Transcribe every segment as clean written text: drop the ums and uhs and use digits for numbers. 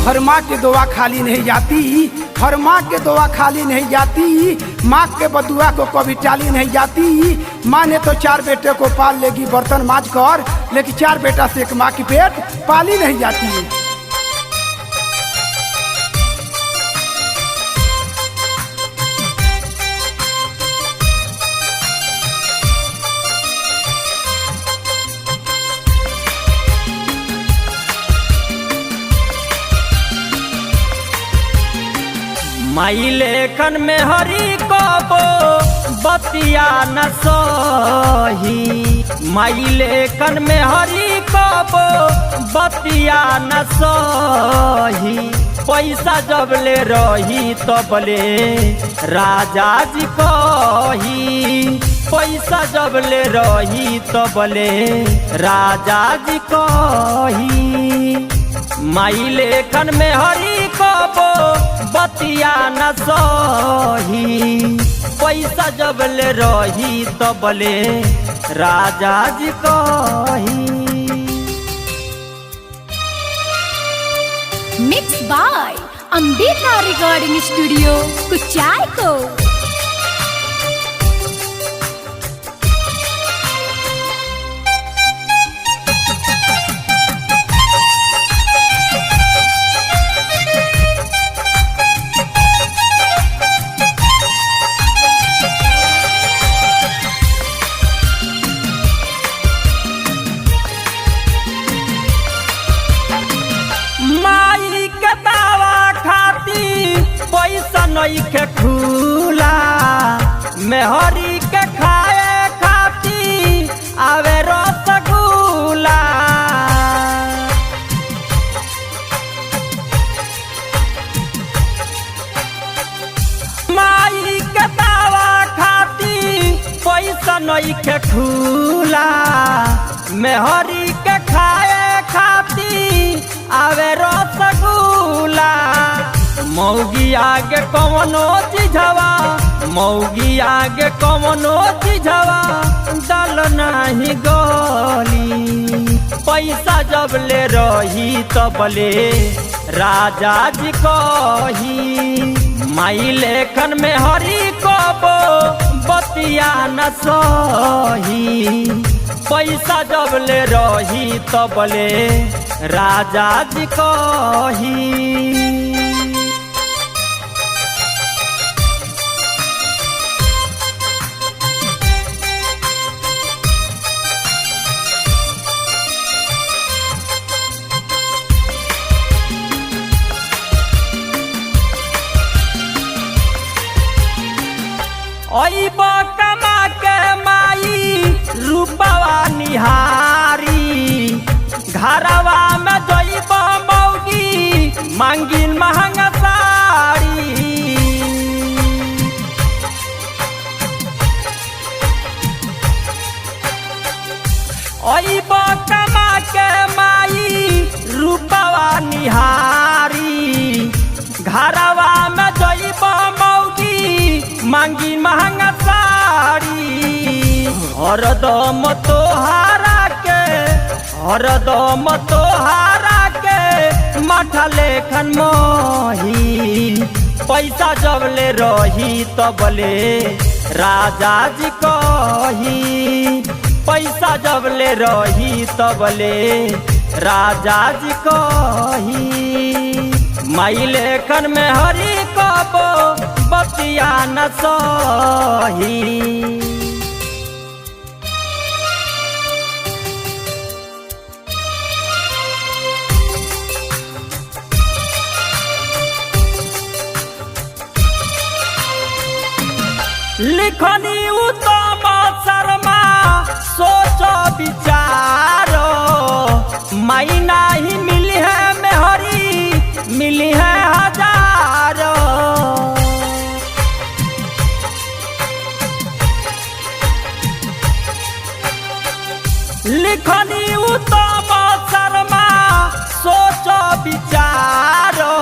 हर माँ की दुआ खाली नहीं जाती, हर माँ की दुआ खाली नहीं जाती, माँ के बदुआ को कभी टाली नहीं जाती। माँ ने तो 4 बेटे को पाल लेगी बर्तन मांज कर, लेकिन 4 बेटा से एक माँ की पेट पाली नहीं जाती। माई लेखन में हरी कबो बतिया न सही, माई लेखन में हरी कबो बतिया न सही। पैसा जब ले रही तब ले राजा जी कही, पैसा जब ले रही तब ले राजा जी कही। माई लेखन में हरी कबो बतिया न सही, पैसा जब ले रही तब ले राजा जी कही। Mix by Ambika recording studio Kuchaykot. पैसा नइखे खुला मेहरी के खाए खाती आवे रसगुल्ला। माई के दावा खाती पैसा नइखे खुला मेहरी के खाए खाती आवे रसगुल्ला। मौगी आगे कवनो चीजवा, मौगी आगे कवनो चीजवा दल नहीं गली। पैसा जब ले रही तब ले राजा जी कही, माई लेखन में हरी कबो बतिया न सही। पैसा जब ले रही तब ले राजा जी कही। ओइब कमा के माई रूपवा निहारी, घरवा में जइब मौगी मांगिन महंगा साड़ी। ओइब कमा के माई रूपवा निहारी, घरवा में जइब मौगी मांगी महंगा साड़ी। हरदम तोहारा के, हरदम तोहारा के माथा लेखन मोही। पैसा जब ले रही तब ले राजा जी कही, पैसा जब ले रही तब ले राजा जी कही। माई लेखन में हरी कबो बतिया न सही। लिखनी उत्तम शर्मा सोच विचारो, माई नहीं मिली है मेहरी मिली है हजारों। लिखनी उत्तम शर्मा सोच विचारो,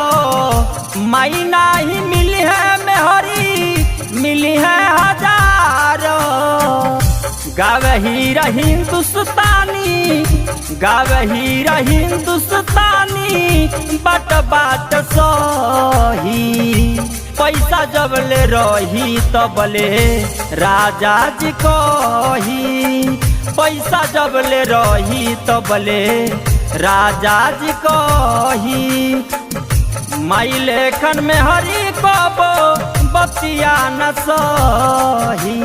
माई नहीं मिली है मेहरी मिली है हजारों। गावे हीरा हिंदुस्तानी, गावे हीरा हिंदुस्तानी बाट बाट सही पैसा जब ले रही तब ले राजा जी कही पैसा जब ले रही तब ले राजा जी कही माई लेखन में हरी कबो बतिया न सही